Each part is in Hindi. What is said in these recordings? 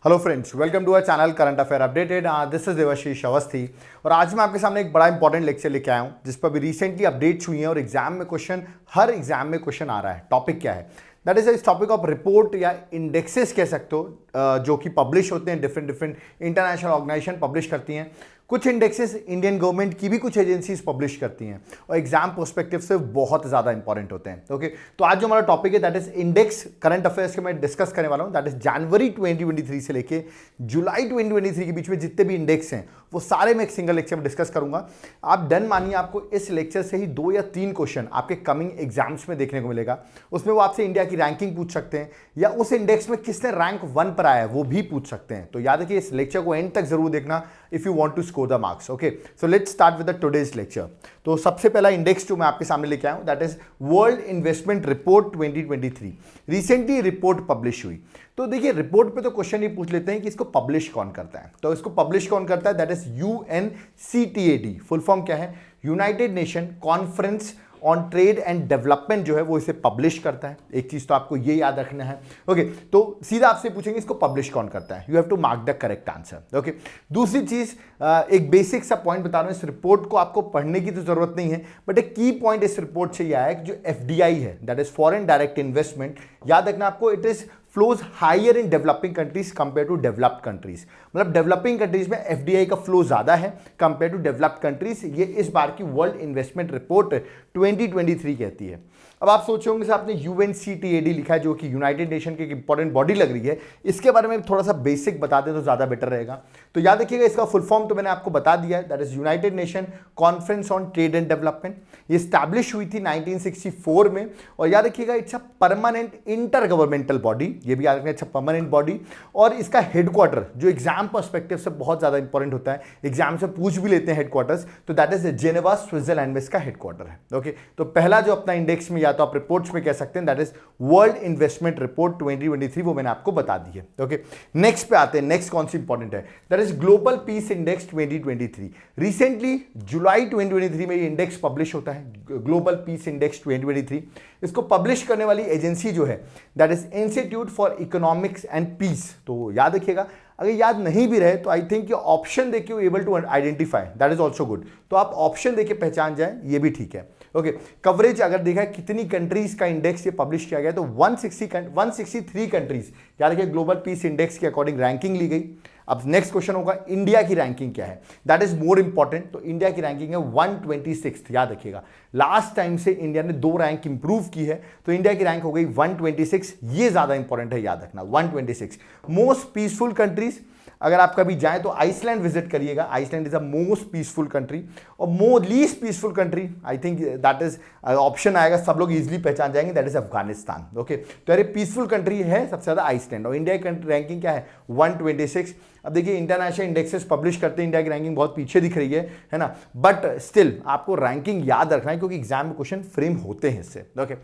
Hello friends, welcome to our channel current affair updated. This is Devashish Awasthi और आज मैं आपके सामने एक बड़ा इंपॉर्टेंट लेक्चर लेके आया हूं जिस पर भी रिसेंटली अपडेट्स हुई हैं और एग्जाम में क्वेश्चन, हर एग्जाम में क्वेश्चन आ रहा है। टॉपिक क्या है? दैट इज इस टॉपिक ऑफ रिपोर्ट या इंडेक्सेस कह सकते हो, जो कि पब्लिश होते हैं, डिफरेंट इंटरनेशनल ऑर्गेनाइजेशन पब्लिश करती हैं। कुछ इंडेक्सेस इंडियन गवर्नमेंट की भी कुछ एजेंसीज पब्लिश करती हैं और एग्जाम पर्सपेक्टिव से बहुत ज़्यादा इंपॉर्टेंट होते हैं। ओके, तो आज जो हमारा टॉपिक है that is index current affairs के मैं डिस्कस करने वाला हूं। दैट इज जनवरी 2023 से लेके जुलाई 2023 के बीच में जितने भी इंडेक्स हैं वो सारे मैं एक सिंगल लेक्चर में डिस्कस करूंगा। आप डन मानिए, आपको इस लेक्चर से ही 2 या 3 क्वेश्चन आपके कमिंग एग्जाम्स में देखने को मिलेगा। उसमें वो आपसे इंडिया की रैंकिंग पूछ सकते हैं या उस इंडेक्स में किसने रैंक 1 पर आया है वो भी पूछ सकते हैं। तो याद रखिए, इस लेक्चर को एंड तक जरूर देखना if you want to score the marks. Okay, so let's start with the today's lecture. तो सबसे पहला इंडेक्स जो मैं आपके सामने लेके आया हूं that is world investment report 2023। Recently report publish हुई। तो देखिए, रिपोर्ट पे तो क्वेश्चन ये पूछ लेते हैं कि इसको पब्लिश कौन करता है। तो इसको पब्लिश कौन करता है? That is UNCTAD। Full form क्या है? United nation conference on trade and development जो है वो इसे पब्लिश करता है। एक चीज तो आपको ये याद रखना है। ओके, तो सीधा आपसे पूछेंगे इसको पब्लिश कौन करता है। You have to mark the correct answer. Okay, दूसरी चीज, एक बेसिक सा पॉइंट बता रहा हूं। इस रिपोर्ट को आपको पढ़ने की तो जरूरत नहीं है, बट एक की पॉइंट इस रिपोर्ट से यह आया कि जो FDI है that is foreign direct investment, याद रखना आपको, it is flows higher in developing countries compare to developed countries. मतलब डेवलपिंग कंट्रीज में FDI का फ्लो ज्यादा है कंपेयर टू डेवलप्ड कंट्रीज। ये इस बार की वर्ल्ड इन्वेस्टमेंट रिपोर्ट 2023 कहती है। अब आप सोच होंगे आपने UNCTAD लिखा है जो कि यूनाइटेड नेशन की एक इंपॉर्टेंट बॉडी लग रही है, इसके बारे में थोड़ा सा बेसिक बता दें तो ज्यादा बेटर रहेगा। तो याद रखिएगा, इसका फुल फॉर्म तो मैंने आपको बता दिया है, that is United nation conference on trade and development. ये स्टैब्लिश हुई थी 1964 में और याद रखिएगा it's a permanent inter governmental body. ये भी याद रखना, इट्स अ परमानेंट बॉडी। और इसका हेडक्वार्टर जो एग्जाम पर्सपेक्टिव से बहुत ज्यादा इंपॉर्टेंट होता है, एग्जाम से पूछ भी लेते हैं हेडक्वार्टर्स, तो दैट इज जेनेवा स्विट्जरलैंड में इसका हेडक्वार्टर है। ओके, तो पहला जो अपना इंडेक्स में या तो आप रिपोर्ट्स में कह सकते हैं that is world investment report 2023, वो मैंने आपको बता दी है। ओके, नेक्स्ट पे आते हैं। नेक्स्ट कौन सी इंपॉर्टेंट है? That is global peace index 2023। Recently जुलाई 2023 में ये इंडेक्स पब्लिश होता है, ग्लोबल पीस इंडेक्स 2023। इसको पब्लिश करने वाली एजेंसी जो है that is institute for economics and peace. तो याद रखिएगा, अगर याद नहीं भी रहे तो आई थिंक ये ऑप्शन देके you able to identify, that is also good. तो आप ऑप्शन देके पहचान जाए, ये भी ठीक है। ओके, कवरेज अगर देखा है कितनी कंट्रीज का इंडेक्स ये पब्लिश किया गया तो 163 कंट्रीज, याद रखिए, ग्लोबल पीस इंडेक्स के अकॉर्डिंग रैंकिंग ली गई। अब नेक्स्ट क्वेश्चन होगा इंडिया की रैंकिंग क्या है, दैट इज मोर इंपॉर्टेंट। तो इंडिया की रैंकिंग है 126। याद रखिएगा, लास्ट टाइम से इंडिया ने 2 रैंक इंप्रूव की है, तो इंडिया की रैंक हो गई 126। ये ज्यादा इंपॉर्टेंट है, याद रखना 126। मोस्ट पीसफुल कंट्रीज, अगर आप कभी जाएं तो आइसलैंड विजिट करिएगा। Iceland is a most peaceful country. और least peaceful country I think that is option आएगा, सब लोग इजीली पहचान जाएंगे, दैट इज अफगानिस्तान। ओके, तो अरे पीसफुल कंट्री है सबसे ज्यादा आइसलैंड और इंडिया की रैंकिंग क्या है 126। अब देखिए, इंटरनेशनल इंडेक्सेस पब्लिश करते हैं, इंडिया की रैंकिंग बहुत पीछे दिख रही है ना, बट स्टिल आपको रैंकिंग याद रखना है क्योंकि एग्जाम में क्वेश्चन फ्रेम होते हैं इससे। ओके,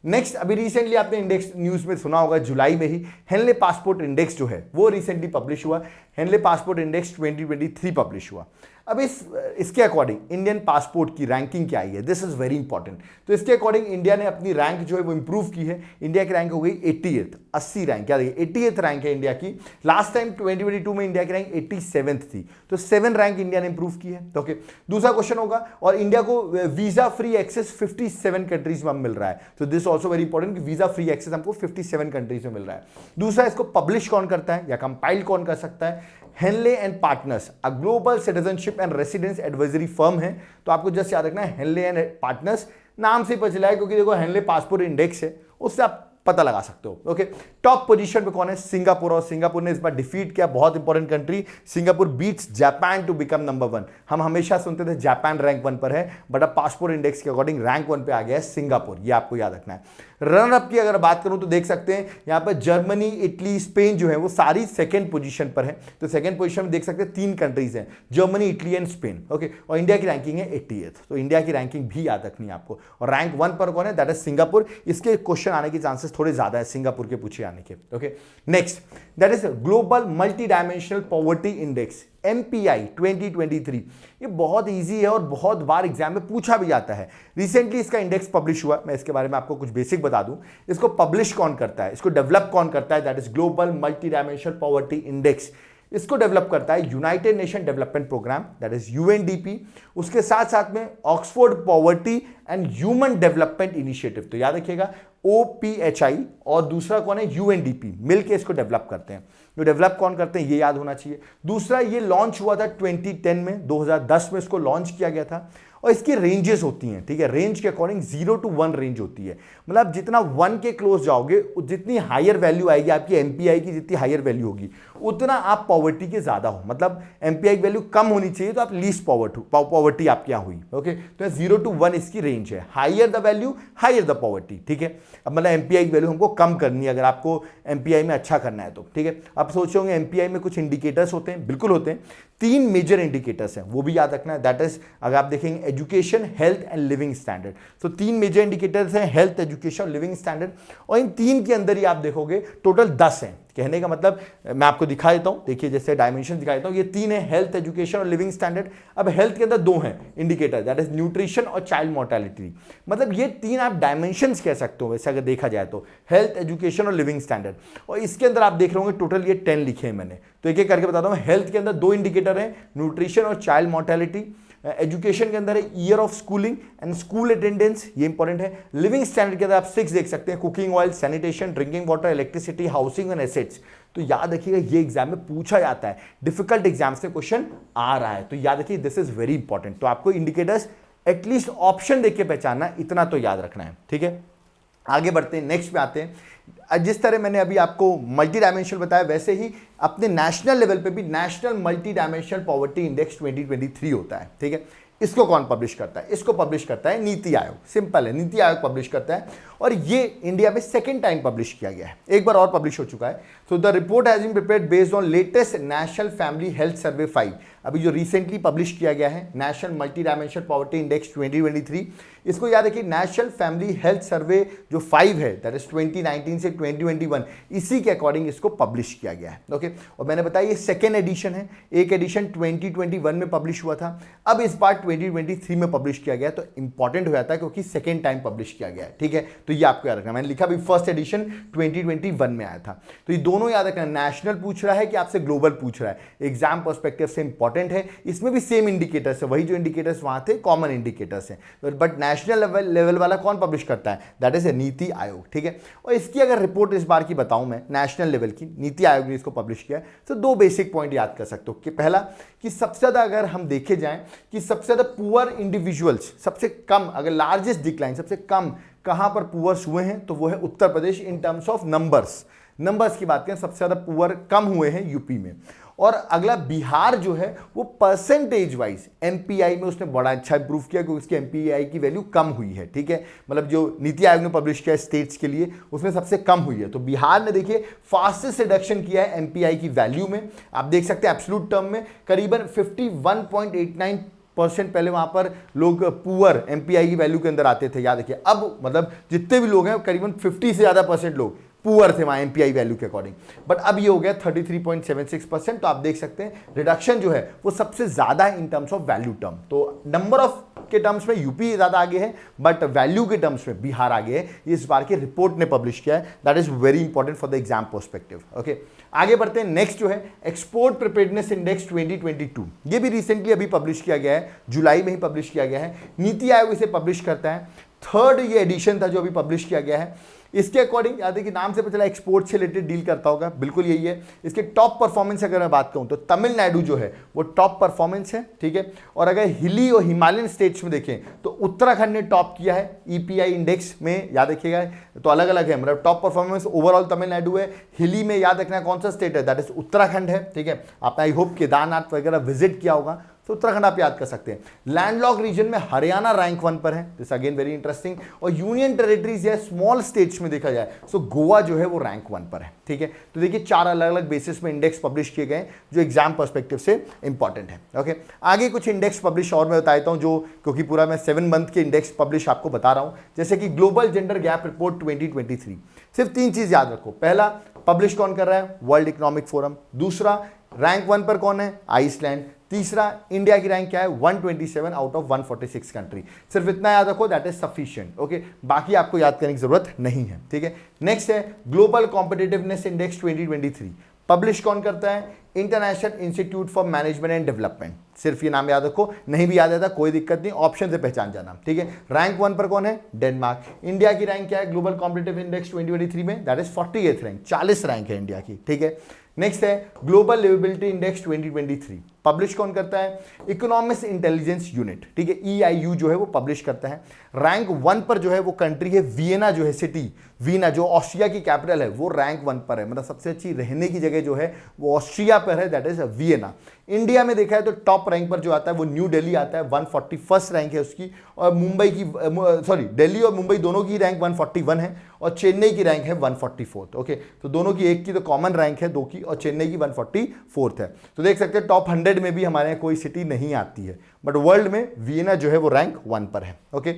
नेक्स्ट, अभी रिसेंटली आपने इंडेक्स न्यूज में सुना होगा, जुलाई में ही हेनले पासपोर्ट इंडेक्स जो है वो रिसेंटली पब्लिश हुआ। हेनले पासपोर्ट इंडेक्स 2023 पब्लिश हुआ। अब इसके अकॉर्डिंग इंडियन पासपोर्ट की रैंकिंग क्या आई है, दिस इज वेरी इंपॉर्टेंट। तो इसके अकॉर्डिंग इंडिया ने अपनी रैंक जो है वो इंप्रूव की है। इंडिया की रैंक हो गई 80th, 80 रैंक, क्या देखिए 80th रैंक है इंडिया की। लास्ट टाइम 2022 में इंडिया की रैंक 87th थी, तो 7 रैंक इंडिया ने इंप्रूव की है। ओके, दूसरा क्वेश्चन होगा, और इंडिया को वीजा फ्री एक्सेस 57 कंट्रीज में मिल रहा है, तो दिस ऑल्सो वेरी इंपॉर्टेंट कि वीजा फ्री एक्सेस हमको 57 कंट्रीज में मिल रहा है। दूसरा, इसको पब्लिश कौन करता है या कंपाइल कौन कर सकता है? Henley and partners, a global citizenship and residence advisory firm है। तो आपको जस्ट याद रखना है हेनले एंड पार्टनर्स, नाम से पता चला है क्योंकि देखो हेनले पासपोर्ट इंडेक्स है, उससे आप पता लगा सकते हो। ओके, टॉप पोजीशन पे कौन है? सिंगापुर, और सिंगापुर ने इस बार डिफीट किया, बहुत important country. Singapore beats Japan to become number 1। हम हमेशा सुनते थे जापान रैंक 1 पर है, बट अब पासपोर्ट इंडेक्स के अकॉर्डिंग रैंक 1 पे आ गया है सिंगापुर, ये आपको याद रखना है। रनर अप की अगर बात करूं तो देख सकते हैं यहां पर जर्मनी, इटली, स्पेन जो है वो सारी सेकंड पोजीशन पर है। तो सेकंड पोजीशन में देख सकते हैं 3 कंट्रीज हैं, Germany, Italy and Spain. Okay, और इंडिया की रैंकिंग है 80th, तो इंडिया की रैंकिंग भी याद रखनी है आपको। और रैंक 1 पर कौन है? That is Singapore. इसके क्वेश्चन आने के चांसेस थोड़े ज्यादा है सिंगापुर के पूछे आने के। Okay, next, that is global multi dimensional poverty index. MPI 2023, ये बहुत इजी है और बहुत बार एग्जाम में पूछा भी जाता है। रिसेंटली इसका इंडेक्स पब्लिश हुआ, मैं इसके बारे में आपको कुछ बेसिक बता दूं। इसको पब्लिश कौन करता है, इसको डेवलप कौन करता है, that is global multi dimensional poverty index. इसको डेवलप करता है united nation development programme, that is UNDP। उसके साथ साथ में Oxford poverty and human development initiative, तो याद रखिएगा OPHI, और दूसरा कौन है, UNDP, मिलकर इसको डेवलप करते हैं। जो डेवलप कौन करते हैं ये याद होना चाहिए। दूसरा, ये लॉन्च हुआ था 2010 में, 2010 में इसको लॉन्च किया गया था। और इसकी रेंजेस होती हैं, ठीक है, रेंज के अकॉर्डिंग 0 to 1 रेंज होती है। मतलब जितना 1 के क्लोज जाओगे, जितनी हायर वैल्यू आएगी आपकी MPI की, जितनी हायर वैल्यू होगी उतना आप पॉवर्टी के ज्यादा हो। मतलब MPI की वैल्यू कम होनी चाहिए तो आप लीस्ट पॉवर्टी आपके यहाँ हुई। ओके, तो 0 to 1 इसकी रेंज है। Higher the value higher the poverty, ठीक है। अब मतलब MPI की वैल्यू हमको कम करनी है अगर आपको MPI में अच्छा करना है तो, ठीक है। आप सोच रहे होंगे MPI में कुछ इंडिकेटर्स होते हैं, बिल्कुल होते हैं। 3 मेजर इंडिकेटर्स हैं, वो भी याद रखना है। दैट इज, अगर आप देखेंगे education, health and living standard, तो 3 मेजर इंडिकेटर्स हैं, हेल्थ, एजुकेशन और लिविंग स्टैंडर्ड। और इन 3 के अंदर ही आप देखोगे टोटल 10 हैं। कहने का मतलब, मैं आपको दिखा देता हूं, देखिए जैसे डायमेंशन दिखा देता हूं, ये 3 है, हेल्थ, एजुकेशन और लिविंग स्टैंडर्ड। अब हेल्थ के अंदर 2 हैं इंडिकेटर, दैट इज न्यूट्रिशन और चाइल्ड मोर्टेलिटी। मतलब ये 3 आप डायमेंशंस कह सकते हो वैसे अगर देखा जाए तो, हेल्थ, एजुकेशन और लिविंग स्टैंडर्ड। और इसके अंदर आप देख रहे होंगे टोटल ये 10 लिखे हैं मैंने, तो एक एक करके बताता हूं। हेल्थ के अंदर 2 इंडिकेटर हैं, न्यूट्रिशन और चाइल्ड मोर्टेलिटी। एजुकेशन के अंदर है year of schooling and school attendance, ये इंपॉर्टेंट है। लिविंग स्टैंडर्ड के अंदर आप 6 देख सकते हैं, cooking oil, sanitation, drinking water, electricity, housing and assets. तो याद रखिएगा ये एग्जाम में पूछा जाता है, डिफिकल्ट एग्जाम्स में क्वेश्चन आ रहा है, तो याद रखिए दिस इज वेरी इंपॉर्टेंट। तो आपको इंडिकेटर्स एटलीस्ट ऑप्शन देख के पहचानना, इतना तो याद रखना है, ठीक है। आगे बढ़ते हैं, नेक्स्ट पे आते हैं। जिस तरह मैंने अभी आपको मल्टी डायमेंशनल बताया, वैसे ही अपने नेशनल लेवल पे भी national multi dimensional poverty index 2023 होता है, ठीक है। इसको कौन पब्लिश करता है, इसको पब्लिश करता है नीति आयोग। सिंपल है, नीति आयोग पब्लिश करता है, और ये इंडिया में सेकंड टाइम पब्लिश किया गया है, एक बार और पब्लिश हो चुका है। So the report has been prepared based on latest national family health survey 5, अभी जो रिसेंटली पब्लिश किया गया है, national multi dimensional poverty index 2023। इसको याद रखिए, नेशनल फैमिली हेल्थ सर्वे जो 5 है, दैट इज 2019 से 2021, इसी के अकॉर्डिंग इसको पब्लिश किया गया है। ओके, और मैंने बताया ये सेकेंड एडिशन है, एक एडिशन 2021 में पब्लिश हुआ था, अब इस बार 2023 में पब्लिश किया गया, तो इंपॉर्टेंट हो जाता है क्योंकि सेकेंड टाइम पब्लिश किया गया है, ठीक है। तो ये आपको याद रखना, मैंने लिखा भी फर्स्ट एडिशन 2021 में आया था, तो ये दोनों याद रखना। नेशनल पूछ रहा है कि आपसे ग्लोबल पूछ रहा है, एग्जाम पर्सपेक्टिव से इंपॉर्टेंट है। इसमें भी सेम इंडिकेटर्स है, वही जो इंडिकेटर्स वहां थे कॉमन इंडिकेटर्स हैं, बट नेशनल लेवल वाला कौन पब्लिश करता है, दैट इज नीति आयोग, ठीक है। और इसकी अगर रिपोर्ट इस बार की बताऊं मैं, नेशनल लेवल की, नीति आयोग ने इसको पब्लिश किया है, तो 2 बेसिक पॉइंट याद कर सकते हो कि पहला, कि सबसे ज्यादा अगर हम देखे जाएं कि सबसे ज्यादा पुअर इंडिविजुअल्स, सबसे कम, अगर लार्जेस्ट डिक्लाइन सबसे कम कहां पर पुअर्स हुए हैं, तो वो है Uttar Pradesh in terms of numbers की बात करें, सबसे ज्यादा पुअर कम हुए हैं यूपी में। और अगला बिहार जो है वो परसेंटेज वाइज MPI में उसने बड़ा अच्छा इंप्रूव किया, क्योंकि उसकी MPI की वैल्यू कम हुई है, ठीक है। मतलब जो नीति आयोग ने पब्लिश किया स्टेट्स के लिए, उसमें सबसे कम हुई है। तो बिहार ने देखिए फास्टेस्ट रिडक्शन किया है MPI की वैल्यू में, आप देख सकते हैं एब्सोल्यूट टर्म में करीबन 51.89% पहले वहां पर लोग पुअर MPI की वैल्यू के अंदर आते थे, याद रखिए। अब मतलब जितने भी लोग हैं करीबन 50 से ज्यादा % लोग पुअर थे वहां MPI वैल्यू के अकॉर्डिंग, बट अब ये हो गया 33.76%। तो आप देख सकते हैं रिडक्शन जो है वो सबसे ज्यादा in terms of value term. तो नंबर ऑफ के टर्म्स में यूपी ज्यादा आगे है, बट वैल्यू के टर्म्स में बिहार आगे है। ये इस बार की रिपोर्ट ने पब्लिश किया है, that is very important for the exam perspective. Okay, आगे बढ़ते हैं। नेक्स्ट जो है एक्सपोर्ट प्रिपेयर्डनेस इंडेक्स 2022, ये भी रिसेंटली अभी पब्लिश किया गया है, जुलाई में ही पब्लिश किया गया है। नीति आयोग इसे पब्लिश करता है, 3rd ये एडिशन था जो अभी पब्लिश किया गया है। इसके अकॉर्डिंग याद है कि नाम से पता चला एक्सपोर्ट से रिलेटेड डील करता होगा, बिल्कुल यही है। इसके टॉप परफॉर्मेंस अगर मैं बात करूं तो तमिलनाडु जो है वो टॉप परफॉर्मेंस है, ठीक है। और अगर हिली और हिमालयन स्टेट्स में देखें तो उत्तराखंड ने टॉप किया है EPI इंडेक्स में, याद रखिएगा। तो अलग अलग है, मतलब टॉप परफॉर्मेंस ओवरऑल तमिलनाडु है, हिली में याद रखना कौन सा स्टेट है, दैट इज उत्तराखंड है, ठीक है। आपने आई होप केदारनाथ वगैरह विजिट किया होगा, तो उत्तराखंड आप याद कर सकते हैं। लैंडलॉक रीजन में हरियाणा रैंक 1 पर है, दिस अगेन वेरी इंटरेस्टिंग। और यूनियन टेरिटरीज या स्मॉल स्टेट्स में देखा जाए तो गोवा जो है वो रैंक 1 पर है, ठीक है। तो देखिए 4 अलग अलग बेसिस में इंडेक्स पब्लिश किए गए जो एग्जाम पर्सपेक्टिव से इंपॉर्टेंट है। ओके, आगे कुछ इंडेक्स पब्लिश और मैं बता देता हूं, जो क्योंकि पूरा मैं 7 मंथ के इंडेक्स पब्लिश आपको बता रहा हूं, जैसे कि ग्लोबल जेंडर गैप रिपोर्ट 2023। सिर्फ 3 चीज याद रखो, पहला पब्लिश कौन कर रहा है, वर्ल्ड इकोनॉमिक फोरम। दूसरा रैंक 1 पर कौन है? आइसलैंड। तीसरा, इंडिया की रैंक क्या है? 127 आउट ऑफ 146 कंट्री। सिर्फ इतना याद रखो, दैट इज सफिशिएंट। ओके, बाकी आपको याद करने की जरूरत नहीं है, ठीक है। नेक्स्ट है ग्लोबल कॉम्पिटिटिवनेस इंडेक्स 2023। पब्लिश कौन करता है? International institute for management and development. सिर्फ ये नाम याद रखो, नहीं भी याद आता कोई दिक्कत नहीं, ऑप्शन से पहचान जाना, ठीक है। रैंक 1 पर कौन है? डेनमार्क। इंडिया की रैंक क्या है ग्लोबल कॉम्पिटिटिव इंडेक्स 2023 में? That is 48th rank, 40 rank है इंडिया की, ठीक है। नेक्स्ट है ग्लोबल लिवेबिलिटी इंडेक्स 2023। पब्लिश कौन करता है? इकोनॉमिक्स इंटेलिजेंस यूनिट, ठीक है, EIU जो है वो पब्लिश करता है। रैंक 1 पर जो है वो कंट्री है वियना, जो है सिटी वीना, जो ऑस्ट्रिया की कैपिटल है, वो रैंक 1 पर है, मतलब सबसे अच्छी रहने की जगह जो है वो ऑस्ट्रिया पर है, दैट इज वियना। इंडिया में देखा है तो टॉप रैंक पर जो आता है वो न्यू दिल्ली आता है, 141 रैंक है उसकी, और मुंबई की सॉरी दिल्ली और मुंबई दोनों की रैंक 141 है, और चेन्नई की रैंक है 144। ओके, तो दोनों की, एक की तो कॉमन रैंक है 2 की, और चेन्नई की 144 है। तो देख सकते हैं टॉप 100 में भी हमारे यहाँ कोई सिटी नहीं आती है, बट वर्ल्ड में वियना जो है वो रैंक 1 पर है। ओके,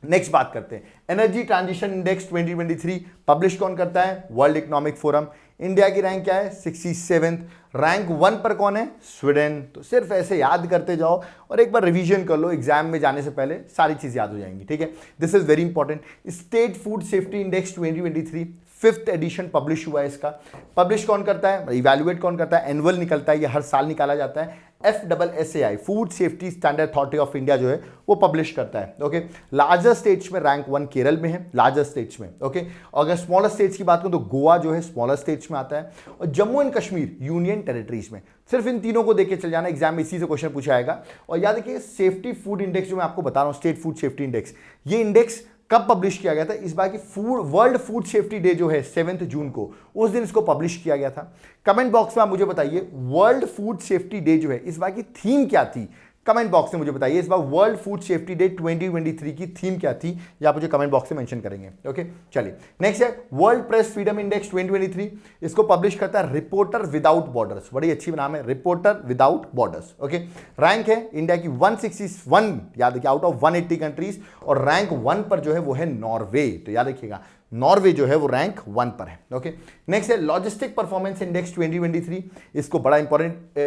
नेक्स्ट बात करते हैं एनर्जी ट्रांजिशन इंडेक्स 2023। पब्लिश कौन करता है? World economic forum. इंडिया की रैंक क्या है? 67th। रैंक 1 पर कौन है? स्वीडन। तो सिर्फ ऐसे याद करते जाओ और एक बार रिवीजन कर लो, एग्जाम में जाने से पहले सारी चीज याद हो जाएंगी, ठीक है। This is very important. State food safety index 2023 5th edition publish हुआ है इसका। पब्लिश कौन करता है? इवैल्यूएट कौन करता है? एनुअल निकलता है, ये हर साल निकाला जाता है। FSSAI food safety standard authority of India जो है वो पब्लिश करता है। ओके, लार्जर स्टेट्स में रैंक 1 केरल में है, लार्जर स्टेट्स में। ओके, अगर स्मॉलर स्टेट्स की बात करूं तो गोवा जो है स्मॉलर स्टेट्स में आता है, और Jammu and Kashmir union territories में। सिर्फ इन तीनों को देख के चल जाना, एग्जाम में इसी से क्वेश्चन पूछा जाएगा। और याद रखिए सेफ्टी फूड इंडेक्स जो मैं आपको बता रहा हूं, स्टेट फूड सेफ्टी इंडेक्स, ये इंडेक्स कब पब्लिश किया गया था? इस बार की वर्ल्ड फूड सेफ्टी डे जो है 7 जून को, उस दिन इसको पब्लिश किया गया था। कमेंट बॉक्स में आप मुझे बताइए वर्ल्ड फूड सेफ्टी डे जो है इस बार की थीम क्या थी? कमेंट बॉक्स में मुझे बताइए इस बार वर्ल्ड फूड सेफ्टी डे 2023 की थीम क्या थी, या आप मुझे कमेंट बॉक्स में मेंशन करेंगे। ओके, चलिए नेक्स्ट है वर्ल्ड प्रेस फ्रीडम इंडेक्स 2023। इसको पब्लिश करता है रिपोर्टर विदाउट बॉर्डर्स, बड़ी अच्छी नाम है, reporter without borders. Okay, rank है इंडिया की 161, याद रखिए, आउट ऑफ 180 कंट्रीज, और रैंक 1 पर जो है वो है नॉर्वे। तो याद रखिएगा नॉर्वे जो है वो रैंक 1 पर है। ओके, नेक्स्ट है लॉजिस्टिक परफॉर्मेंस इंडेक्स 2023। इसको बड़ा इंपॉर्टेंट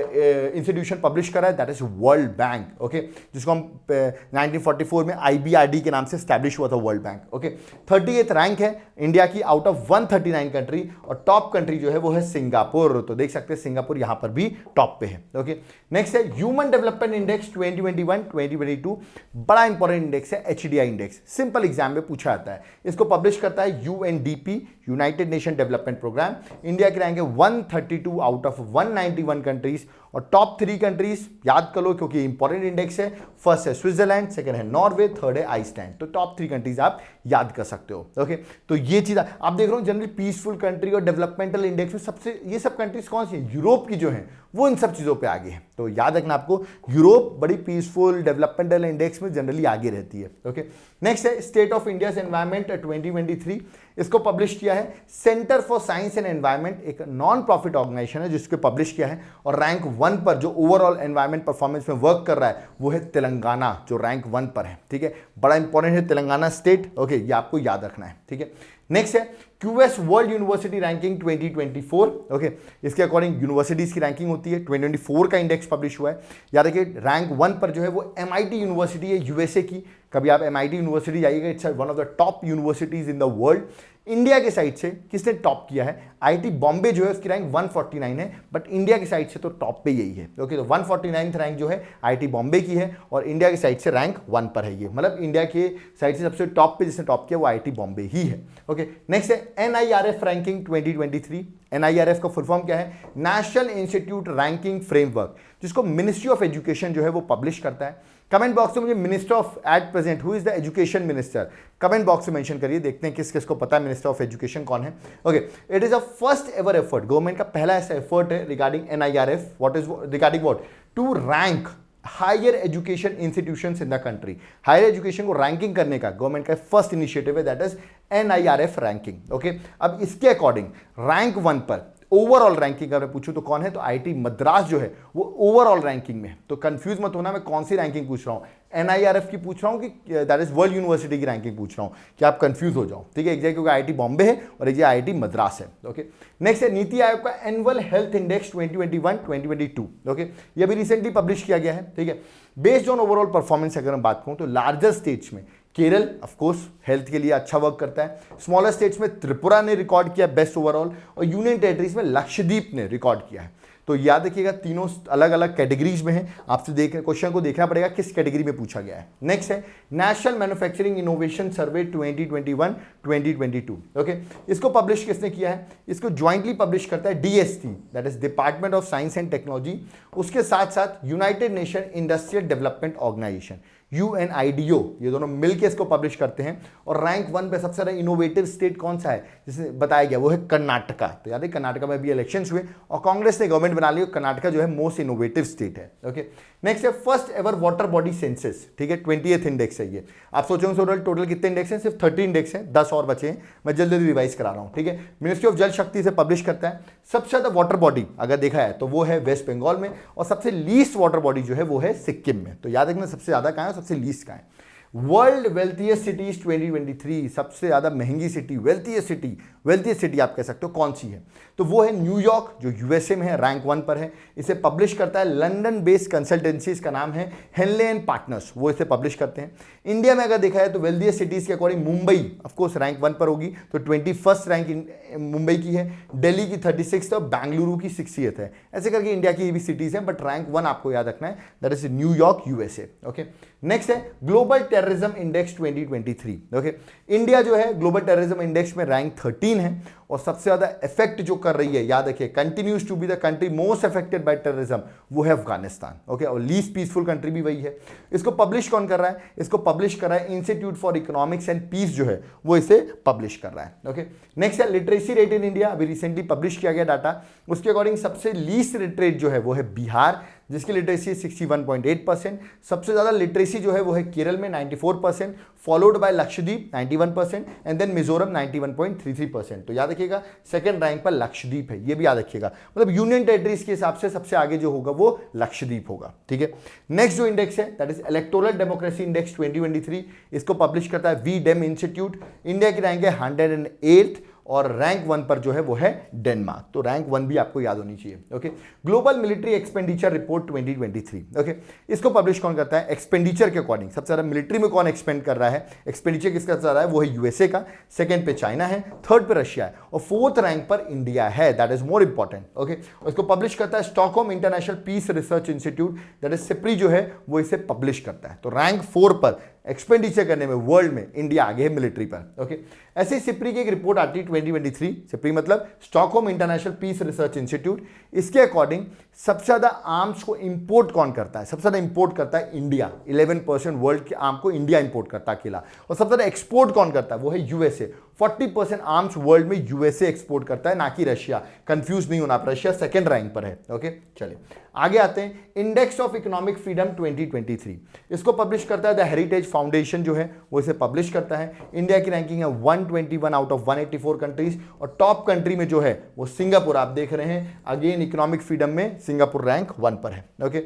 इंस्टीट्यूशन पब्लिश करा है, that is world bank. Okay, जिसको हम 1944 में IBRD के नाम से स्टैब्लिश हुआ था world bank. Okay, 38th rank है इंडिया की आउट ऑफ 139 कंट्री, और टॉप कंट्री जो है वो है सिंगापुर। तो देख सकते हैं सिंगापुर यहां पर भी टॉप पे है। ओके, नेक्स्ट है ह्यूमन डेवलपमेंट इंडेक्स 2021-2022। बड़ा इंपॉर्टेंट इंडेक्स है, HDI इंडेक्स, सिंपल एग्जाम में पूछा जाता है। इसको पब्लिश करता है UNDP, united nation development programme. India की रैंक है 132 आउट ऑफ 191 कंट्रीज, और टॉप 3 कंट्रीज याद कर लो क्योंकि इंपॉर्टेंट इंडेक्स है। फर्स्ट है स्विट्जरलैंड, सेकंड है नॉर्वे, थर्ड है आइसलैंड। तो टॉप 3 कंट्रीज आप याद कर सकते हो। ओके, तो ये चीज आप देख रहे हो जनरली पीसफुल कंट्री और डेवलपमेंटल इंडेक्स में सबसे ये सब कंट्रीज कौन सी है? यूरोप की जो है वो इन सब चीजों पे आगे है। तो याद रखना आपको, यूरोप बड़ी पीसफुल डेवलपमेंटल इंडेक्स में जनरली आगे रहती है। ओके, नेक्स्ट है स्टेट ऑफ इंडियाज एनवायरमेंट 2023। इसको पब्लिश किया है centre for science and environment, एक नॉन प्रॉफिट ऑर्गेनाइजेशन है जिसको पब्लिश किया है, और रैंक 1 पर जो ओवरऑल एनवायरमेंट परफॉर्मेंस में वर्क कर रहा है वो है तेलंगाना, जो रैंक 1 पर है। ठीक है, बड़ा इंपॉर्टेंट है तेलंगाना स्टेट। ओके, ये आपको याद रखना है। ठीक है, नेक्स्ट है QS world university ranking 2024। Okay, इसके अकॉर्डिंग यूनिवर्सिटीज की रैंकिंग होती है। 2024 का इंडेक्स पब्लिश हुआ है। याद रखिए रैंक 1 पर जो है वो MIT यूनिवर्सिटी है, USA की। कभी आप MIT यूनिवर्सिटी जाइएगा, it's one of the top universities in the world. India के साइड से किसने टॉप किया है? IIT बॉम्बे जो है उसकी रैंक 149 है, बट इंडिया की साइड से तो टॉप पे यही है। ओके, तो 149th रैंक जो है IIT बॉम्बे की है, और इंडिया की साइड से रैंक 1 पर है ये, मतलब इंडिया के साइड से सबसे टॉप पे जिसने टॉप किया वो IIT बॉम्बे ही है। ओके, नेक्स्ट है NIRF रैंकिंग 2023। NIRF का फुल फॉर्म क्या है? नेशनल इंस्टीट्यूट रैंकिंग फ्रेमवर्क, जिसको मिनिस्ट्री ऑफ एजुकेशन जो है वो पब्लिश करता है। कमेंट बॉक्स में मुझे minister of at present who is the education minister, comment box में मेंशन करिए, देखते हैं किस किस को पता है मिनिस्टर ऑफ एजुकेशन कौन है। Okay, it is a first ever effort, government का पहला ऐसा एफर्ट है regarding NIRF। What is regarding what? To rank higher education institutions in the country. Higher education को रैंकिंग करने का गवर्नमेंट का फर्स्ट इनिशिएटिव है, that is NIRF ranking. Okay, अब इसके अकॉर्डिंग रैंक 1 पर ओवरऑल रैंकिंग अगर पूछूं तो कौन है, तो आईआईटी मद्रास जो है वो ओवरऑल रैंकिंग में है। तो कंफ्यूज मत होना, मैं कौन सी रैंकिंग पूछ रहा हूं, एनआईआरएफ की पूछ रहा हूं कि दैट इज वर्ल्ड यूनिवर्सिटी की रैंकिंग पूछ रहा हूं, कि आप कंफ्यूज हो जाओ, ठीक है। एक जगह क्योंकि आईआईटी बॉम्बे है और एक जगह आईआईटी मद्रास है, ओके। नेक्स्ट है नीति आयोग का एनुअल हेल्थ इंडेक्स 2021-2022, ओके। ये भी रिसेंटली पब्लिश किया गया है, ठीक है। बेस्ड ऑन ओवरऑल परफॉर्मेंस अगर मैं बात करूं तो लार्जर स्टेट्स में केरल ऑफ कोर्स हेल्थ के लिए अच्छा वर्क करता है, स्मॉलर स्टेट्स में त्रिपुरा ने रिकॉर्ड किया बेस्ट ओवरऑल, और यूनियन टेरिटरीज में लक्षद्वीप ने रिकॉर्ड किया है। तो याद रखिएगा तीनों अलग अलग कैटेगरीज में है, आपसे क्वेश्चन को देखना पड़ेगा किस कैटेगरी में पूछा गया है। नेक्स्ट है national manufacturing innovation survey 2021-2022, okay. इसको पब्लिश किसने किया है, इसको ज्वाइंटली पब्लिश करता है DST, that is department of science and technology, उसके साथ साथ united nation industrial development organisation UNIDO, ये दोनों मिलकर इसको पब्लिश करते हैं। और रैंक 1 पे सबसे ज्यादा इनोवेटिव स्टेट कौन सा है जिसे बताया गया, वो है कर्नाटका। तो याद है कर्नाटका में भी इलेक्शंस हुए और कांग्रेस ने गवर्नमेंट बना ली, कर्नाटका जो है मोस्ट इनोवेटिव स्टेट है, ओके। नेक्स्ट है first ever water body census, ठीक है, 20th इंडेक्स है ये। आप सोचोगे टोटल कितने इंडेक्स हैं, सिर्फ 30 इंडेक्स हैं, 10 और बचे हैं, मैं जल्दी रिवाइज करा रहा हूं, ठीक है। मिनिस्ट्री ऑफ जल शक्ति से पब्लिश करता है। सबसे ज्यादा वाटर बॉडी अगर देखा है तो वो है वेस्ट बंगाल में, और सबसे लीस्ट वाटर बॉडी जो है वो है सिक्किम में। तो याद रखना सबसे ज्यादा कहां है, सबसे लीस्ट कहां है। वर्ल्ड वेल्थिएस्ट सिटीज 2023, सबसे ज्यादा महंगी सिटी, वेल्थिएस्ट सिटी आप कह सकते हो कौन सी है, तो वो है न्यूयॉर्क जो यूएसए में है, रैंक 1 पर है। इसे पब्लिश करता है लंदन बेस्ड कंसल्टेंसी, इसका नाम है हेनले एंड पार्टनर्स, वो इसे पब्लिश करते हैं। इंडिया में अगर देखा है तो वेल्थिएस्ट सिटीज के according Mumbai of course rank 1 पर होगी, तो 21st रैंक मुंबई की है, दिल्ली की 36th और बेंगलुरु की 60th है। ऐसे करके इंडिया की भी सिटीज हैं, बट रैंक 1 आपको याद रखना है, that is New York USA, okay. Next है global terrorism index 2023, okay. India जो है ग्लोबल टेररिज्म इंडेक्स में रैंक 13 है, और सबसे ज्यादा इफेक्ट जो कर रही है, याद रखिए continues to be the country most affected by terrorism, वो है अफगानिस्तान, ओके। और लीस्ट पीसफुल कंट्री भी वही है। इसको पब्लिश कौन कर रहा है, इसको पब्लिश कर रहा है institute for economics and peace जो है वो इसे पब्लिश कर रहा है, ओके। नेक्स्ट है लिटरेसी रेट इन इंडिया, अभी रिसेंटली पब्लिश किया गया डाटा, उसके अकॉर्डिंग सबसे लीस्ट लिटरेट जो है वो है बिहार, जिसकी लिटरेसी 61.8%। सबसे ज्यादा लिटरेसी जो है वो है केरल में 94%, followed by Lakshadweep 91% and then Mizoram 91.33%। तो याद रखिएगा सेकंड रैंक पर लक्षद्वीप है, ये भी याद रखिएगा, मतलब यूनियन टेरिटरीज के हिसाब से सबसे आगे जो होगा वो लक्षद्वीप होगा, ठीक है। नेक्स्ट जो इंडेक्स है that is electoral democracy index 2023, इसको पब्लिश करता है वीडेम इंस्टीट्यूट। इंडिया की रैंक है 108th और रैंक 1 पर जो है वो है डेनमार्क, तो रैंक 1 भी आपको याद होनी चाहिए, okay. Global military expenditure report 2023, okay. इसको पब्लिश कौन करता है, एक्सपेंडिचर के अकॉर्डिंग सबसे ज्यादा मिलिट्री में कौन एक्सपेंड कर रहा है, एक्सपेंडिचर किसका ज्यादा है, वो है यूएसए का, सेकंड पे चाइना है, थर्ड पे रशिया है, और फोर्थ रैंक पर इंडिया है, that is more important, okay. इसको पब्लिश करता है Stockholm international peace research institute, that is SIPRI जो है वो इसे पब्लिश करता है। तो रैंक 4 पर एक्सपेंडिचर करने में वर्ल्ड में इंडिया आगे है मिलिट्री पर, ओके। ऐसे सिप्री की एक रिपोर्ट आती है 2023, सिप्री मतलब Stockholm international peace research institute. इसके अकॉर्डिंग सबसे ज्यादा आर्म्स को इंपोर्ट कौन करता है, सबसे ज्यादा इंपोर्ट करता है इंडिया, 11% वर्ल्ड के आर्म को इंडिया इंपोर्ट करता है अकेला, और सबसे ज्यादा एक्सपोर्ट कौन करता है, वो है यूएसए, 40% आर्म्स वर्ल्ड में यूएसए एक्सपोर्ट करता है, ना कि रशिया। कंफ्यूज नहीं होना, रशिया सेकंड रैंक पर है, ओके। चलिए आगे आते हैं, इंडेक्स ऑफ इकोनॉमिक फ्रीडम 2023, इसको पब्लिश करता है द हेरिटेज फाउंडेशन जो है वो इसे पब्लिश करता है। इंडिया की रैंकिंग है 121 आउट ऑफ 184 कंट्रीज, और टॉप कंट्री में जो है वो सिंगापुर आप देख रहे हैं, अगेन इकोनॉमिक फ्रीडम में सिंगापुर रैंक 1 पर है, ओके।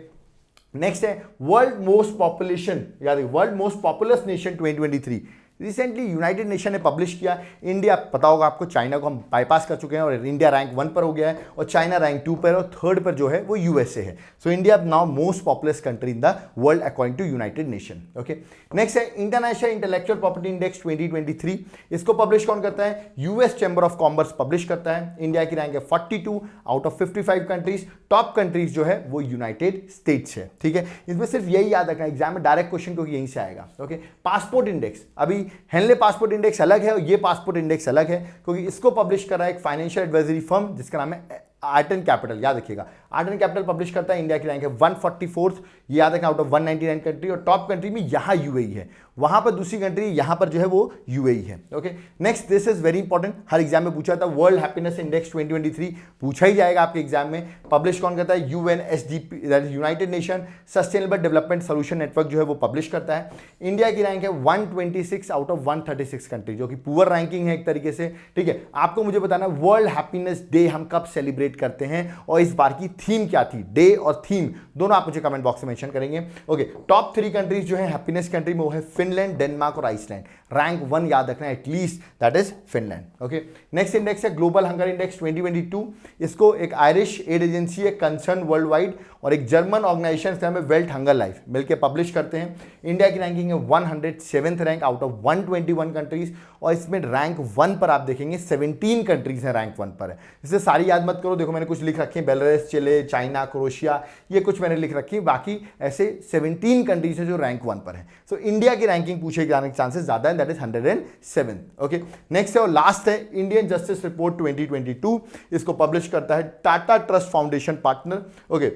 नेक्स्ट है वर्ल्ड मोस्ट पॉपुलेशन, याद है world most populous nation 2023, recently United nation ने पब्लिश किया। इंडिया पता होगा आपको, चाइना को हम बाईपास कर चुके हैं और इंडिया रैंक 1 पर हो गया है, और चाइना रैंक 2 पर, और थर्ड पर जो है वो यूएसए है। So India now most populous country in the world according to united nation, okay. Next है इंटरनेशनल इंटेलेक्चुअल प्रॉपर्टी इंडेक्स 2023, इसको पब्लिश कौन करता है, US chamber of commerce publish करता है। इंडिया की रैंक है 42 out of 55 countries, top countries जो है वो यूनाइटेड स्टेट्स है, ठीक है। इसमें सिर्फ यही याद रखना, एग्जाम में डायरेक्ट क्वेश्चन क्योंकि यहीं से आएगा, ओके। पासपोर्ट इंडेक्स, अभी हेनले पासपोर्ट इंडेक्स अलग है और ये पासपोर्ट इंडेक्स अलग है, क्योंकि इसको पब्लिश कर रहा है एक फाइनेंशियल एडवाइजरी फर्म जिसका नाम है आर्ट एंड कैपिटल, याद रखिएगा आर्ट एंड कैपिटल पब्लिश करता है, इंडिया की रैंक है 144th, ये याद रखना, आउट ऑफ 199 कंट्री, और टॉप कंट्री में यहाँ यूएई है, वहां पर दूसरी कंट्री, यहां पर जो है वो यूएई है। Okay, next, this is very important, her exam में पूछा था, वर्ल्ड हैप्पीनेस इंडेक्स 2023 पूछा ही जाएगा आपके एग्जाम में। पब्लिश कौन करता है? UNSDP, that is United Nation sustainable development solution network जो है वो पब्लिश करता है। इंडिया की रैंक है 126 आउट ऑफ 136 कंट्री, जो कि पुअर रैंकिंग है एक तरीके से, ठीक है। आपको मुझे बताना वर्ल्ड हैप्पीनेस डे हम कब सेलिब्रेट करते हैं और इस बार की थीम क्या थी, डे और थीम दोनों आप मुझे कमेंट बॉक्स में मेंशन करेंगे। ओके, टॉप 3 कंट्रीज जो है हैप्पीनेस कंट्री में वो है फिनलैंड, डेनमार्क और आइसलैंड। रैंक 1 याद रखना at least, that is Finland. Okay, next index है ग्लोबल हंगर इंडेक्स 2022, इसको एक आयरिश एड एजेंसी है कंसर्न वर्ल्ड वाइड और एक जर्मन ऑर्गेनाइजेशन नाम है वेल्थ हंगर लाइफ मिलकर पब्लिश करते हैं। इंडिया की रैंकिंग है 107th rank out of 121 countries, और इसमें रैंक 1 पर आप देखेंगे 17 कंट्रीज हैं रैंक 1 पर है। इससे सारी याद मत करो, देखो मैंने कुछ लिख रखी है, बेलारूस, चिले, चाइना, क्रोएशिया, ये कुछ मैंने लिख रखी है, बाकी ऐसे 17 कंट्रीज है जो रैंक 1 पर है। सो इंडिया की रैंकिंग पूछे जाने के चांसेस ज्यादा है, दैट इज 107। ओके, नेक्स्ट है और लास्ट है इंडियन जस्टिस रिपोर्ट 2022, इसको पब्लिश करता है Tata trust foundation partner. Okay,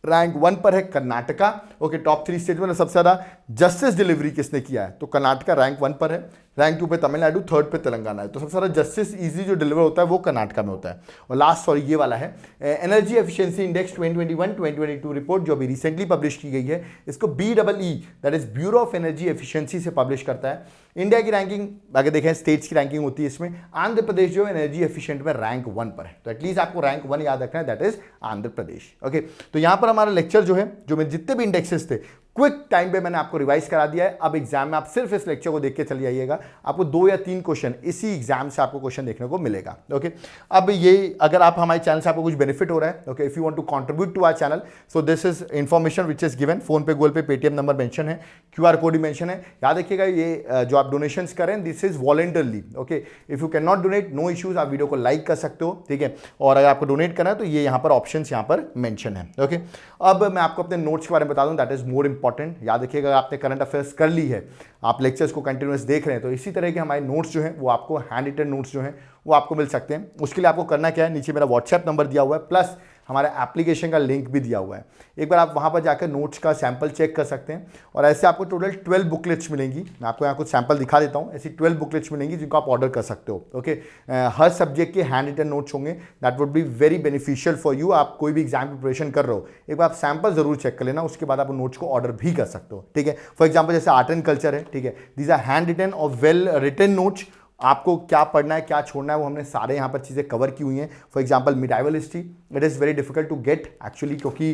rank 1 पर है कर्नाटका। ओके, टॉप 3 स्टेट में सबसे ज्यादा जस्टिस डिलीवरी किसने किया है, तो कर्नाटका रैंक 1 पर है, रैंक 2 पे तमिलनाडु, 3rd पे तेलंगाना है। तो सबसे ज्यादा जस्टिस इजी जो डिलीवर होता है वो कर्नाटका में होता है। और लास्ट, सॉरी, ये वाला है एनर्जी एफिशिएंसी इंडेक्स 2021-2022 रिपोर्ट जो अभी रिसेंटली पब्लिश की गई है, इसको BEE, that is bureau of energy efficiency से पब्लिश करता है। इंडिया की रैंकिंग अगर देखें, स्टेट्स की रैंकिंग होती है इसमें, आंध्र प्रदेश जो एनर्जी एफिशिएंट में रैंक 1 पर है, तो एटलीस्ट आपको रैंक 1 याद रखना है, that is Andhra Pradesh. Okay, तो यहां पर हमारा लेक्चर जो है, जो मैं जितने भी इंडेक्सेस थे क्विक टाइम पे मैंने आपको रिवाइज करा दिया है। अब एग्जाम में आप सिर्फ इस लेक्चर को देख के चले जाइएगा, आपको 2 या 3 क्वेश्चन इसी एग्जाम से आपको क्वेश्चन देखने को मिलेगा। ओके, अब ये अगर आप हमारे चैनल से आपको कुछ बेनिफिट हो रहा है, okay, if you want to contribute to our channel, so this is information which is given, PhonePe, Google Pay, Paytm number mention है, QR कोड भी मेंशन है। याद रखिएगा ये जो आप डोनेशंस करें, this is voluntarily. Okay, if you can not donate, no issues, आप वीडियो को लाइक कर सकते हो, ठीक है। और अगर आपको डोनेट करना है तो ये यहाँ पर ऑप्शन यहाँ पर मेंशन है। ओके, अब मैं आपको अपने नोट्स के बारे में बता दूं, दैट इज मोर इंपॉर्टेंट। याद रखिएगा अगर आपने करंट अफेयर्स कर ली है, आप लेक्चर्स को कंटिन्यूअस देख रहे हैं, तो इसी तरह के हमारे नोट्स जो हैं वो आपको हैंड रिटन नोट्स जो हैं वो आपको मिल सकते हैं। उसके लिए आपको करना क्या है, नीचे मेरा व्हाट्सएप नंबर दिया हुआ है, प्लस हमारे एप्लीकेशन का लिंक भी दिया हुआ है। एक बार आप वहां पर जाकर नोट्स का सैंपल चेक कर सकते हैं, और ऐसे आपको टोटल 12 बुकलेट्स मिलेंगी। मैं आपको यहाँ कुछ सैंपल दिखा देता हूँ, ऐसी 12 बुकलेट्स मिलेंगी जिनको आप ऑर्डर कर सकते हो। ओके, हर सब्जेक्ट के हैंड रिटन नोट्स होंगे, that would be very beneficial for you. आप कोई भी एग्जाम की प्रिपरेशन कर रहे हो, एक बार आप सैंपल जरूर चेक कर लेना, उसके बाद आप नोट्स को ऑर्डर भी कर सकते हो, ठीक है। फॉर एग्जाम्पल जैसे आर्ट एंड कल्चर है, ठीक है, दीज आर हैंड रिटन और वेल रिटन नोट्स। आपको क्या पढ़ना है, क्या छोड़ना है, वो हमने सारे यहाँ पर चीज़ें कवर की हुई हैं। For example medieval history, it is very difficult to get actually, क्योंकि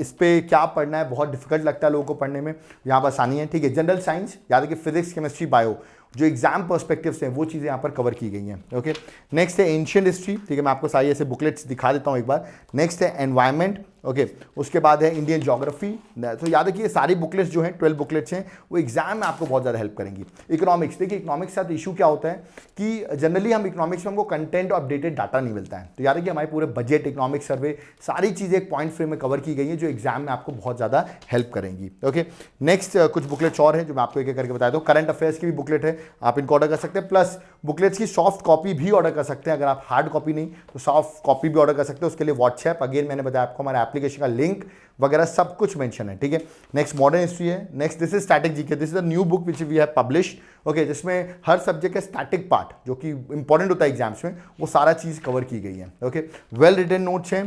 इस पे क्या पढ़ना है बहुत डिफिकल्ट लगता है लोगों को पढ़ने में, यहाँ पर आसानी है, ठीक है। जनरल साइंस, याद है कि फिजिक्स, केमिस्ट्री, बायो, जो एग्जाम पर्सपेक्टिव से वो चीज़ें यहाँ पर कवर की गई हैं। ओके, नेक्स्ट है एंशिएंट हिस्ट्री, ठीक है, मैं आपको सारी ऐसे बुकलेट्स दिखा देता हूँ एक बार। नेक्स्ट है एनवायरनमेंट, ओके, उसके बाद है इंडियन ज्योग्राफी। तो याद रखिए सारी बुकलेट्स जो हैं 12 बुकलेट्स हैं वो एग्जाम में आपको बहुत ज़्यादा हेल्प करेंगी। इकोनॉमिक्स, देखिए इकोनॉमिक्स के साथ इशू क्या होता है कि जनरली हम इकोनॉमिक्स में हमको कंटेंट और अपडेटेड डाटा नहीं मिलता है, तो याद रखिए हमारे पूरे बजट, इकोनॉमिक सर्वे, सारी चीज़ें एक पॉइंट फ्रेम में कवर की गई हैं जो एग्जाम में आपको बहुत ज़्यादा हेल्प करेंगी। ओके, नेक्स्ट कुछ बुकलेट्स और हैं जो मैं आपको एक एक करके बताया दूँ। करंट अफेयर्स की भी बुकलेट है, आप इनको ऑर्डर कर सकते हैं, प्लस बुकलेट्स की सॉफ्ट कॉपी भी ऑर्डर कर सकते हैं। अगर आप हार्ड कॉपी नहीं तो सॉफ्ट कॉपी भी ऑर्डर कर सकते हैं। उसके लिए व्हाट्सएप, अगेन मैंने बताया आपको हमारे एप्लीकेशन का लिंक वगैरह सब कुछ मेंशन है, ठीक है। नेक्स्ट मॉडर्न हिस्ट्री है। Next this is static GK, this is a new book which we have published, okay, जिसमें हर सब्जेक्ट का स्टैटिक पार्ट जो कि इंपॉर्टेंट होता है एग्जाम्स में, वो सारा चीज़ कवर की गई है। ओके, वेल रिटन नोट्स हैं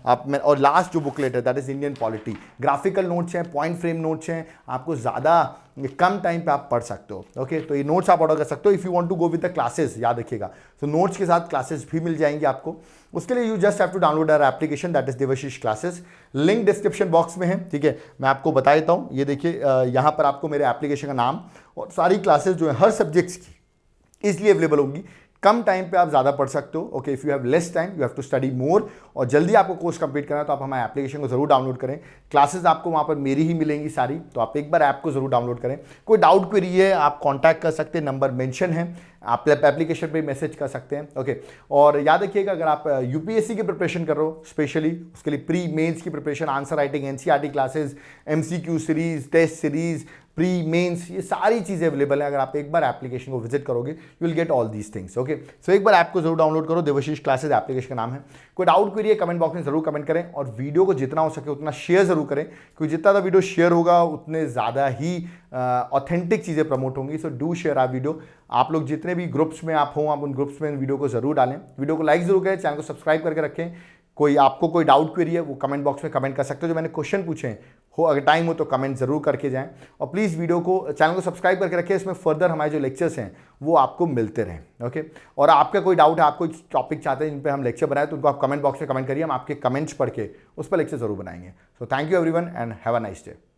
आप में, और लास्ट जो बुकलेट है that is Indian polity, graphical notes हैं, पॉइंट फ्रेम नोट्स हैं, आपको ज़्यादा कम टाइम पे आप पढ़ सकते हो। ओके, तो ये नोट्स आप ऑर्डर कर सकते हो if you want to go with the classes, याद रखिएगा। तो नोट्स के साथ क्लासेस भी मिल जाएंगी आपको। उसके लिए you just have to download our application, that is Devashish classes, link description box में है, ठीक है। मैं आपको बता देता हूँ, ये देखिए यहाँ पर आपको मेरे एप्लीकेशन का नाम और सारी क्लासेस जो है हर सब्जेक्ट्स की इसलिए अवेलेबल होंगी। कम टाइम पे आप ज़्यादा पढ़ सकते हो। Okay, if you have less time you have to study more, और जल्दी आपको कोर्स कंप्लीट करना है तो आप हमारे एप्लीकेशन को जरूर डाउनलोड करें। क्लासेस आपको वहाँ पर मेरी ही मिलेंगी सारी, तो आप एक बार ऐप को जरूर डाउनलोड करें। कोई डाउट क्वेरी है आप कॉन्टैक्ट कर सकते हैं, नंबर मेंशन है, आप एप्लीकेशन पे मैसेज कर सकते हैं। ओके, और याद रखिएगा अगर आप यूपीएससी की प्रिपरेशन कर रहे हो स्पेशली, उसके लिए प्री मेंस की preparation, answer writing, NCERT classes, MCQ series, test series, pre mains, ये सारी चीज़ें अवेलेबल है। अगर आप एक बार एप्लीकेशन को विजिट करोगे you will get all these things. Okay, so एक बार ऐप को जरूर डाउनलोड करो, देवाशीष क्लासेस एप्लीकेशन का नाम है। कोई डाउट क्वेरी है कमेंट बॉक्स में जरूर कमेंट करें, और वीडियो को जितना हो सके उतना शेयर जरूर करें, क्योंकि जितना ज़्यादा वीडियो शेयर होगा उतने ज़्यादा ही ऑथेंटिक चीज़ें प्रमोट होंगी। So do share our video. आप लोग जितने भी ग्रुप्स में आप हो, आप उन ग्रुप्स में वीडियो को जरूर डालें, वीडियो को लाइक जरूर करें, चैनल को सब्सक्राइब करके रखें। कोई आपको कोई डाउट क्वेरी है वो कमेंट बॉक्स में कमेंट कर सकते हो। जो मैंने क्वेश्चन पूछे हो, अगर टाइम हो तो कमेंट जरूर करके जाएं, और प्लीज़ वीडियो को, चैनल को सब्सक्राइब करके रखें। इसमें फर्दर हमारे जो लेक्चर्स हैं वो आपको मिलते रहें। ओके, और आपका कोई डाउट है, आप कोई टॉपिक चाहते हैं जिन पे हम लेक्चर बनाए, तो उनको आप कमेंट बॉक्स में कमेंट करिए, हम आपके कमेंट्स पढ़ के उस पर लेक्चर जरूर बनाएंगे। So thank you everyone and have a nice day.